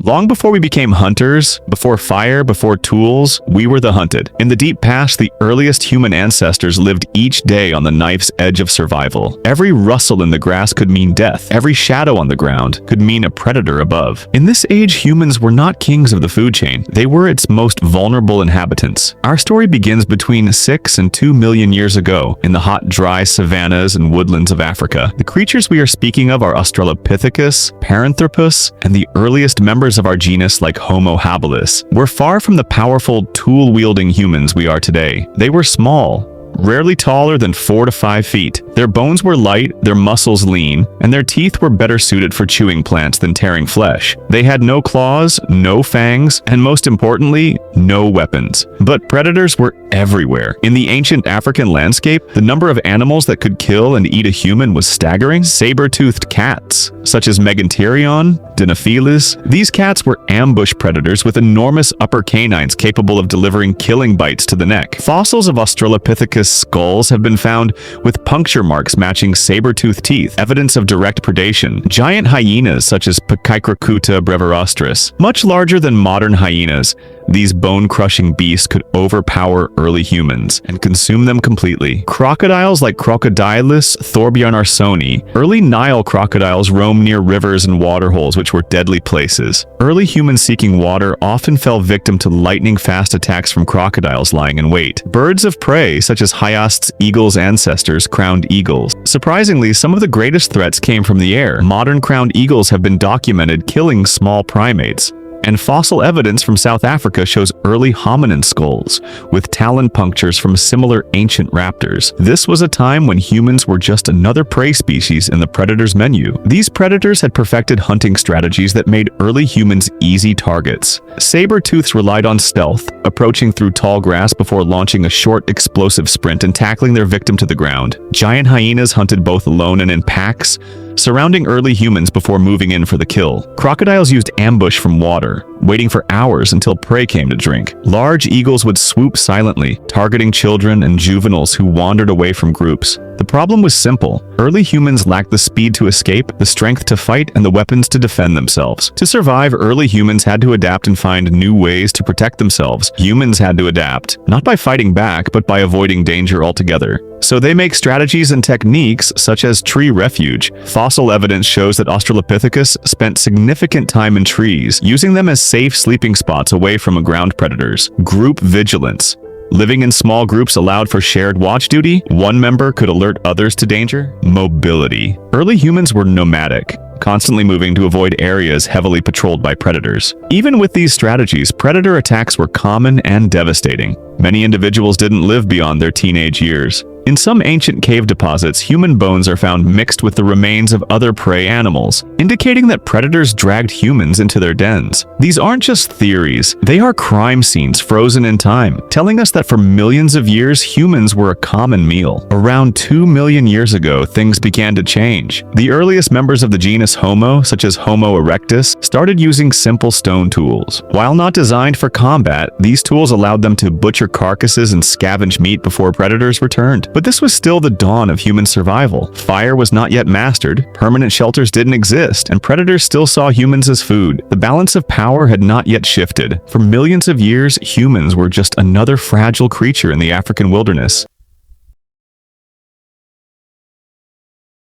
Long before we became hunters, before fire, before tools, we were the hunted. In the deep past, the earliest human ancestors lived each day on the knife's edge of survival. Every rustle in the grass could mean death. Every shadow on the ground could mean a predator above. In this age, humans were not kings of the food chain. They were its most vulnerable inhabitants. Our story begins between 6 and 2 million years ago in the hot, dry savannas and woodlands of Africa. The creatures we are speaking of are Australopithecus, Paranthropus, and the earliest members of our genus like Homo habilis. We're far from the powerful, tool-wielding humans we are today. They were small, rarely taller than 4 to 5 feet. Their bones were light, their muscles lean, and their teeth were better suited for chewing plants than tearing flesh. They had no claws, no fangs, and most importantly, no weapons. But predators were everywhere. In the ancient African landscape, the number of animals that could kill and eat a human was staggering. Saber-toothed cats, such as Meganterion, Dinophilis. These cats were ambush predators with enormous upper canines capable of delivering killing bites to the neck. Fossils of Australopithecus skulls have been found with puncture marks matching saber-toothed teeth, evidence of direct predation. Giant hyenas such as Pachycrocuta brevirostris, much larger than modern hyenas, these bone-crushing beasts could overpower early humans and consume them completely. Crocodiles like Crocodilus thorbjarnarsoni. Early Nile crocodiles roam near rivers and waterholes, which were deadly places. Early humans seeking water often fell victim to lightning-fast attacks from crocodiles lying in wait. Birds of prey, such as Hyast's eagle's ancestors, crowned eagles. Surprisingly, some of the greatest threats came from the air. Modern crowned eagles have been documented killing small primates. And fossil evidence from South Africa shows early hominin skulls, with talon punctures from similar ancient raptors. This was a time when humans were just another prey species in the predator's menu. These predators had perfected hunting strategies that made early humans easy targets. Saber-tooths relied on stealth, approaching through tall grass before launching a short, explosive sprint and tackling their victim to the ground. Giant hyenas hunted both alone and in packs, surrounding early humans before moving in for the kill. Crocodiles used ambush from water, waiting for hours until prey came to drink. Large eagles would swoop silently, targeting children and juveniles who wandered away from groups. The problem was simple. Early humans lacked the speed to escape, the strength to fight, and the weapons to defend themselves. To survive, early humans had to adapt and find new ways to protect themselves. Humans had to adapt, not by fighting back, but by avoiding danger altogether. So they make strategies and techniques such as tree refuge. Fossil evidence shows that Australopithecus spent significant time in trees, using them as safe sleeping spots away from ground predators. Group vigilance. Living in small groups allowed for shared watch duty. One member could alert others to danger. Mobility. Early humans were nomadic, constantly moving to avoid areas heavily patrolled by predators. Even with these strategies, predator attacks were common and devastating. Many individuals didn't live beyond their teenage years. In some ancient cave deposits, human bones are found mixed with the remains of other prey animals, indicating that predators dragged humans into their dens. These aren't just theories, they are crime scenes frozen in time, telling us that for millions of years, humans were a common meal. Around 2 million years ago, things began to change. The earliest members of the genus Homo, such as Homo erectus, started using simple stone tools. While not designed for combat, these tools allowed them to butcher carcasses and scavenge meat before predators returned. But this was still the dawn of human survival. Fire was not yet mastered, permanent shelters didn't exist, and predators still saw humans as food. The balance of power had not yet shifted. For millions of years, humans were just another fragile creature in the African wilderness.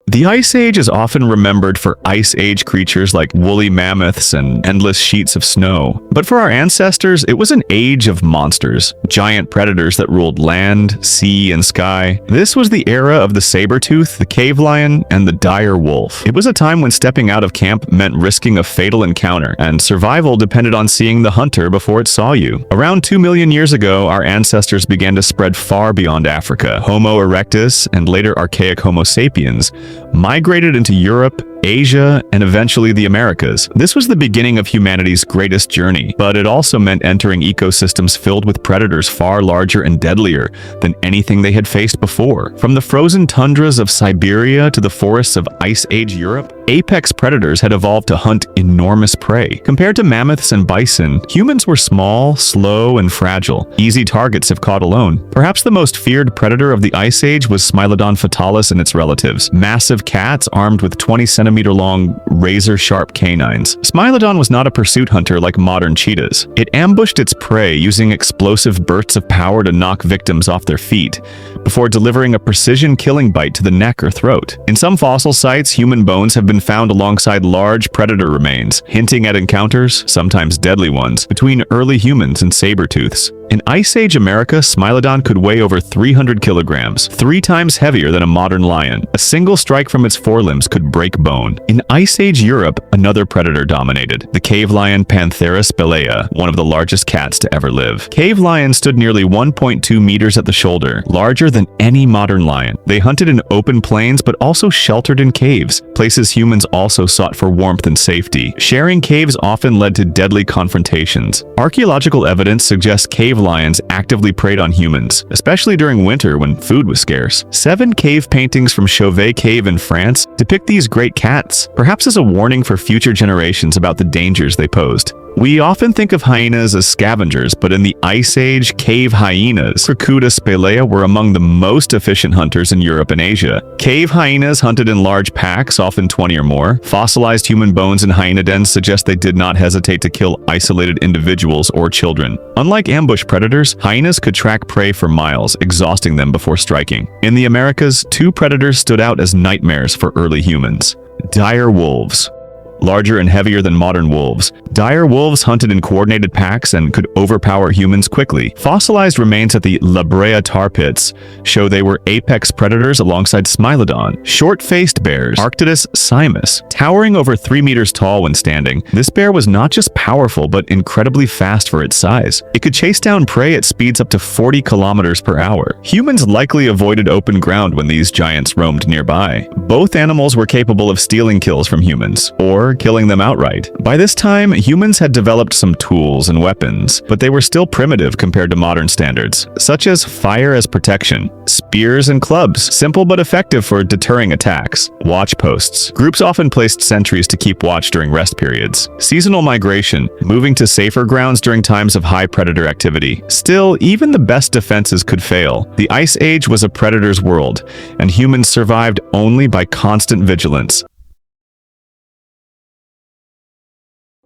The Ice Age is often remembered for Ice Age creatures like woolly mammoths and endless sheets of snow. But for our ancestors, it was an age of monsters, giant predators that ruled land, sea, and sky. This was the era of the saber-tooth, the cave lion, and the dire wolf. It was a time when stepping out of camp meant risking a fatal encounter, and survival depended on seeing the hunter before it saw you. Around 2 million years ago, our ancestors began to spread far beyond Africa. Homo erectus, and later archaic Homo sapiens, migrated into Europe, Asia, and eventually the Americas. This was the beginning of humanity's greatest journey, but it also meant entering ecosystems filled with predators far larger and deadlier than anything they had faced before. From the frozen tundras of Siberia to the forests of Ice Age Europe, apex predators had evolved to hunt enormous prey. Compared to mammoths and bison, humans were small, slow, and fragile, easy targets if caught alone. Perhaps the most feared predator of the Ice Age was Smilodon fatalis and its relatives, massive cats armed with 20 centimeters centimeter-long, razor-sharp canines. Smilodon was not a pursuit hunter like modern cheetahs. It ambushed its prey using explosive bursts of power to knock victims off their feet, before delivering a precision killing bite to the neck or throat. In some fossil sites, human bones have been found alongside large predator remains, hinting at encounters, sometimes deadly ones, between early humans and saber-tooths. In Ice Age America, Smilodon could weigh over 300 kilograms, 3 times heavier than a modern lion. A single strike from its forelimbs could break bone. In Ice Age Europe, another predator dominated, the cave lion Panthera spelaea, one of the largest cats to ever live. Cave lions stood nearly 1.2 meters at the shoulder, larger than any modern lion. They hunted in open plains but also sheltered in caves, places humans also sought for warmth and safety. Sharing caves often led to deadly confrontations. Archaeological evidence suggests cave lions actively preyed on humans, especially during winter when food was scarce. 7 cave paintings from Chauvet Cave in France depict these great cats, perhaps as a warning for future generations about the dangers they posed. We often think of hyenas as scavengers, but in the Ice Age, cave hyenas, Crocuta spelaea, were among the most efficient hunters in Europe and Asia. Cave hyenas hunted in large packs, often 20 or more. Fossilized human bones in hyena dens suggest they did not hesitate to kill isolated individuals or children. Unlike ambush predators, hyenas could track prey for miles, exhausting them before striking. In the Americas, 2 predators stood out as nightmares for early humans. Dire wolves. Larger and heavier than modern wolves, dire wolves hunted in coordinated packs and could overpower humans quickly. Fossilized remains at the La Brea tar pits show they were apex predators alongside Smilodon. Short-faced bears, Arctodus simus, towering over 3 meters tall when standing. This bear was not just powerful but incredibly fast for its size. It could chase down prey at speeds up to 40 kilometers per hour. Humans likely avoided open ground when these giants roamed nearby. Both animals were capable of stealing kills from humans, or killing them outright. By this time, humans had developed some tools and weapons, but they were still primitive compared to modern standards, such as fire as protection, spears and clubs, simple but effective for deterring attacks, watch posts. Groups often placed sentries to keep watch during rest periods. Seasonal migration, moving to safer grounds during times of high predator activity. Still, even the best defenses could fail. The Ice Age was a predator's world, and humans survived only by constant vigilance.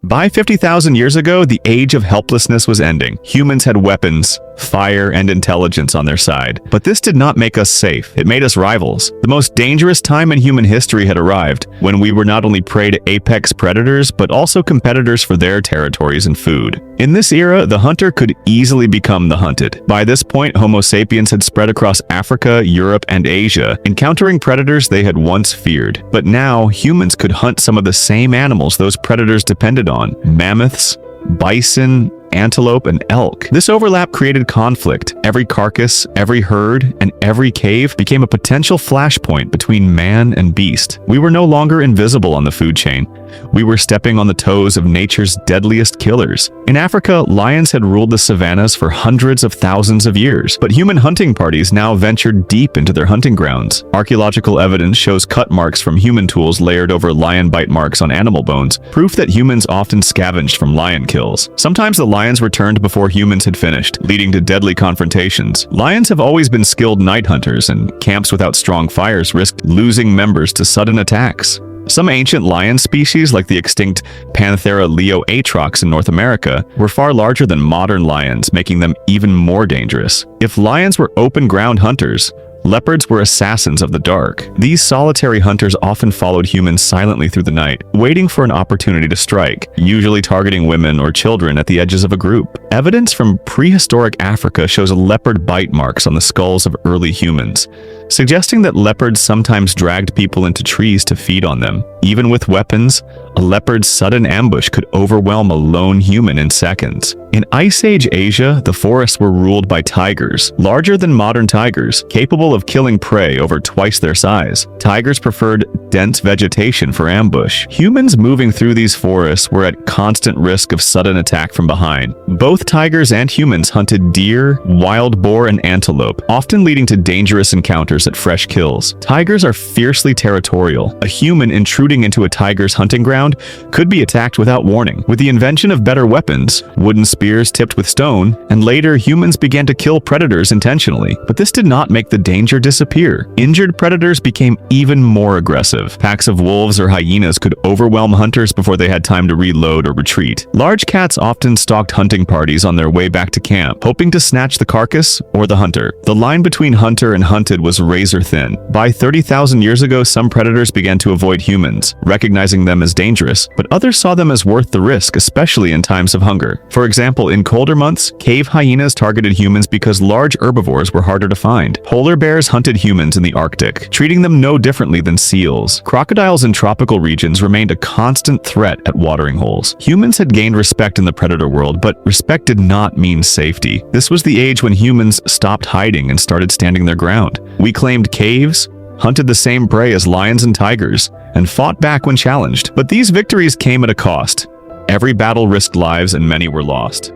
By 50,000 years ago, the age of helplessness was ending. Humans had weapons, fire, and intelligence on their side. But this did not make us safe. It made us rivals. The most dangerous time in human history had arrived, when we were not only prey to apex predators, but also competitors for their territories and food. In this era, the hunter could easily become the hunted. By this point, Homo sapiens had spread across Africa, Europe, and Asia, encountering predators they had once feared. But now, humans could hunt some of the same animals those predators depended on: mammoths, bison, antelope, and elk. This overlap created conflict. Every carcass, every herd, and every cave became a potential flashpoint between man and beast. We were no longer invisible on the food chain. We were stepping on the toes of nature's deadliest killers. In Africa, lions had ruled the savannas for hundreds of thousands of years, but human hunting parties now ventured deep into their hunting grounds. Archaeological evidence shows cut marks from human tools layered over lion bite marks on animal bones, proof that humans often scavenged from lion kills. Sometimes the lions returned before humans had finished, leading to deadly confrontations. Lions have always been skilled night hunters, and camps without strong fires risked losing members to sudden attacks. Some ancient lion species, like the extinct Panthera leo-atrox in North America, were far larger than modern lions, making them even more dangerous. If lions were open-ground hunters, leopards were assassins of the dark. These solitary hunters often followed humans silently through the night, waiting for an opportunity to strike, usually targeting women or children at the edges of a group. Evidence from prehistoric Africa shows leopard bite marks on the skulls of early humans, suggesting that leopards sometimes dragged people into trees to feed on them. Even with weapons, a leopard's sudden ambush could overwhelm a lone human in seconds. In Ice Age Asia, the forests were ruled by tigers, larger than modern tigers, capable of killing prey over twice their size. Tigers preferred dense vegetation for ambush. Humans moving through these forests were at constant risk of sudden attack from behind. Both tigers and humans hunted deer, wild boar, and antelope, often leading to dangerous encounters at fresh kills. Tigers are fiercely territorial. A human intruding intruding into a tiger's hunting ground could be attacked without warning. With the invention of better weapons, wooden spears tipped with stone, and later humans began to kill predators intentionally. But this did not make the danger disappear. Injured predators became even more aggressive. Packs of wolves or hyenas could overwhelm hunters before they had time to reload or retreat. Large cats often stalked hunting parties on their way back to camp, hoping to snatch the carcass or the hunter. The line between hunter and hunted was razor thin. By 30,000 years ago, some predators began to avoid humans, recognizing them as dangerous, but others saw them as worth the risk, especially in times of hunger. For example, in colder months, cave hyenas targeted humans because large herbivores were harder to find. Polar bears hunted humans in the Arctic, treating them no differently than seals. Crocodiles in tropical regions remained a constant threat at watering holes. Humans had gained respect in the predator world, but respect did not mean safety. This was the age when humans stopped hiding and started standing their ground. We claimed caves, hunted the same prey as lions and tigers, and fought back when challenged. But these victories came at a cost. Every battle risked lives and many were lost.